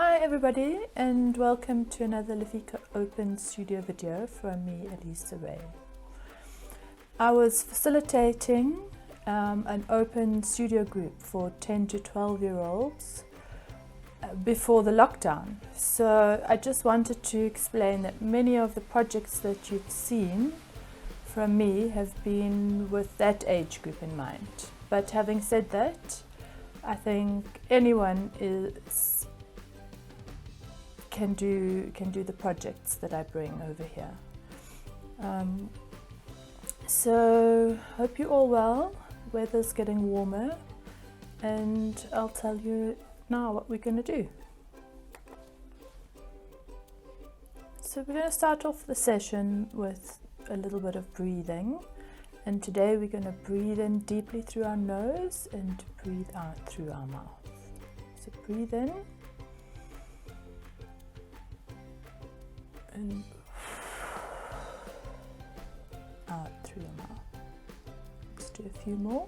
Hi everybody and welcome to another Lefika Open Studio video from me, Elisa Ray. I was facilitating an open studio group for 10 to 12 year olds before the lockdown. So I just wanted to explain that many of the projects that you've seen from me have been with that age group in mind. But having said that, I think anyone can do the projects that I bring over here. So hope you're all well. Weather's getting warmer and I'll tell you now what we're going to do. So we're going to start off the session with a little bit of breathing, and today we're going to breathe in deeply through our nose and breathe out through our mouth. So breathe in and out through your mouth. Let's do a few more.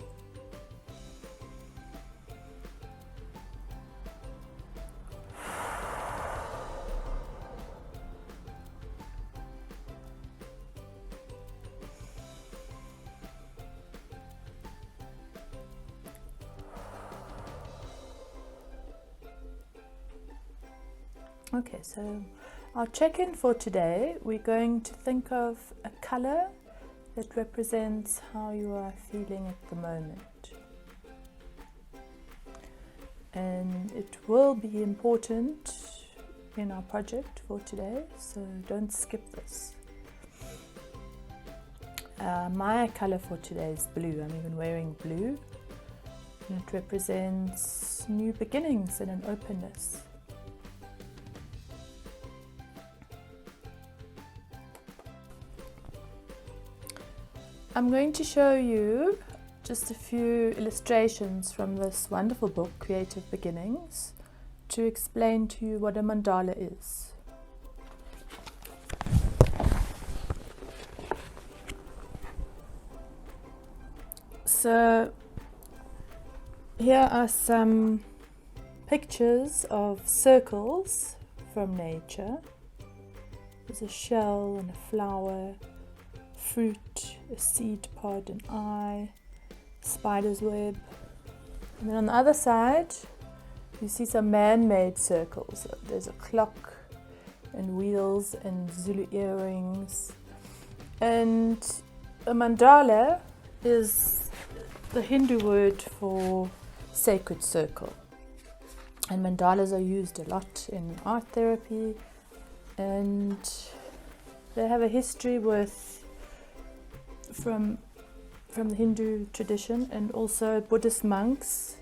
Okay, so our check-in for today, we're going to think of a color that represents how you are feeling at the moment. And it will be important in our project for today, so don't skip this. My color for today is blue. I'm even wearing blue. And it represents new beginnings and an openness. I'm going to show you just a few illustrations from this wonderful book, Creative Beginnings, to explain to you what a mandala is. So here are some pictures of circles from nature. There's a shell and a flower, fruit, a seed pod, an eye, spider's web. And then on the other side, you see some man-made circles. There's a clock and wheels and Zulu earrings. And a mandala is the Hindu word for sacred circle. And mandalas are used a lot in art therapy, and they have a history from the Hindu tradition, and also Buddhist monks.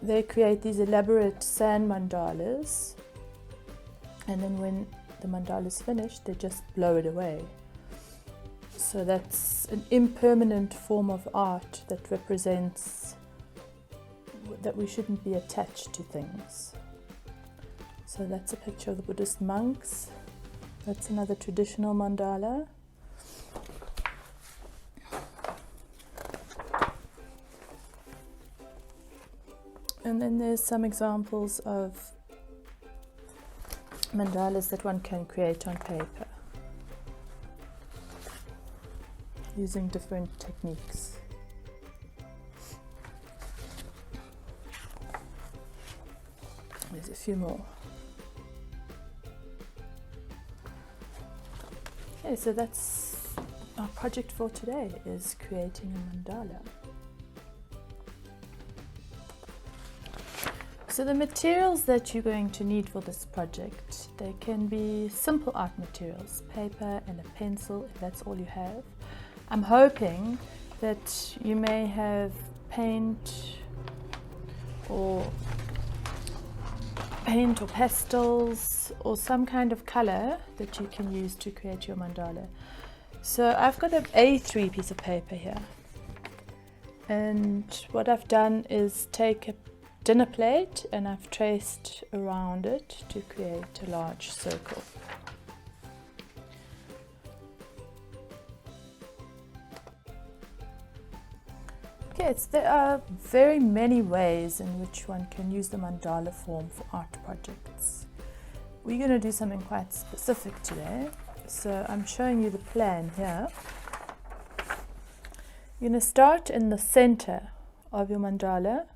They create these elaborate sand mandalas, and then when the mandala is finished, they just blow it away. So that's an impermanent form of art that represents that we shouldn't be attached to things. So that's a picture of the Buddhist monks. That's another traditional mandala. And then there's some examples of mandalas that one can create on paper using different techniques. There's a few more. Okay, so that's our project for today, is creating a mandala. So the materials that you're going to need for this project, they can be simple art materials, paper and a pencil, if that's all you have. I'm hoping that you may have paint or pastels or some kind of color that you can use to create your mandala. So I've got an A3 piece of paper here, and what I've done is take a dinner plate and I've traced around it to create a large circle. Yes, there are very many ways in which one can use the mandala form for art projects. We're going to do something quite specific today, so I'm showing you the plan here. You're going to start in the center of your mandala,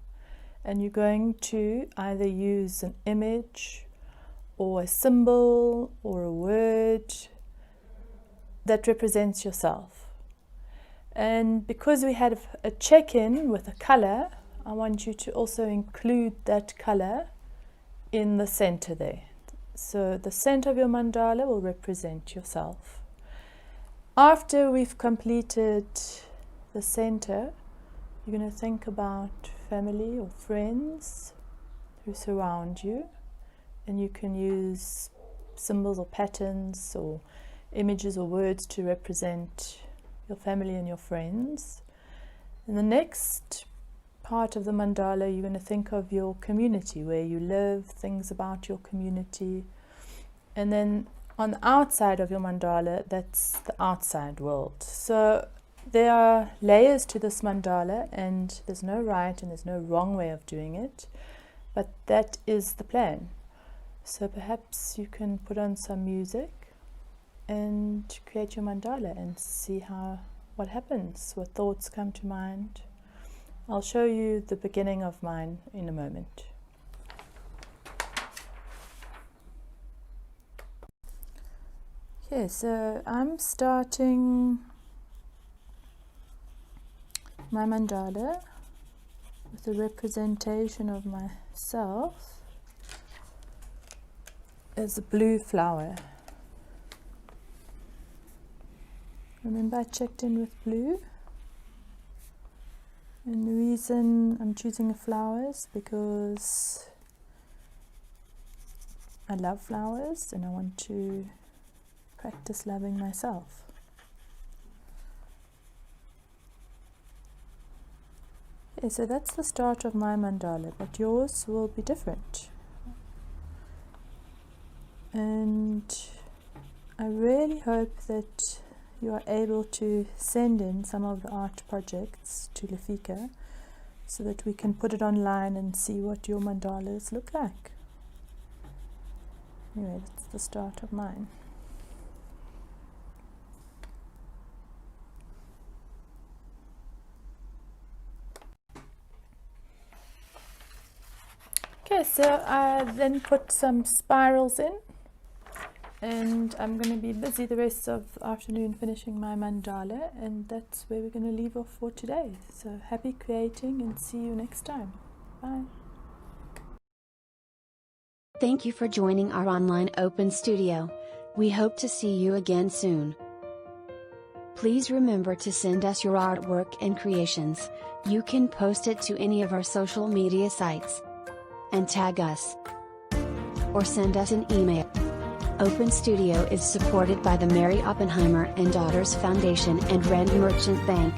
and you're going to either use an image or a symbol or a word that represents yourself. And because we had a check-in with a color, I want you to also include that color in the center there. So the center of your mandala will represent yourself. After we've completed the center, you're going to think about family or friends who surround you, and you can use symbols or patterns or images or words to represent your family and your friends. In the next part of the mandala, you're going to think of your community, where you live, things about your community. And then on the outside of your mandala, that's the outside world. So there are layers to this mandala, and there's no right and there's no wrong way of doing it, but that is the plan. So perhaps you can put on some music and create your mandala and see what happens, what thoughts come to mind. I'll show you the beginning of mine in a moment. Okay, so I'm starting my mandala with a representation of myself as a blue flower. Remember, I checked in with blue, and the reason I'm choosing a flower is because I love flowers and I want to practice loving myself. Okay, so that's the start of my mandala, but yours will be different. And I really hope that you are able to send in some of the art projects to Lefika so that we can put it online and see what your mandalas look like. Anyway, that's the start of mine. Okay, so I then put some spirals in, and I'm going to be busy the rest of the afternoon finishing my mandala, and that's where we're going to leave off for today. So happy creating, and see you next time. Bye. Thank you for joining our online open studio. We hope to see you again soon. Please remember to send us your artwork and creations. You can post it to any of our social media sites and tag us, or send us an email. Open Studio is supported by the Mary Oppenheimer and Daughters Foundation and Rand Merchant Bank.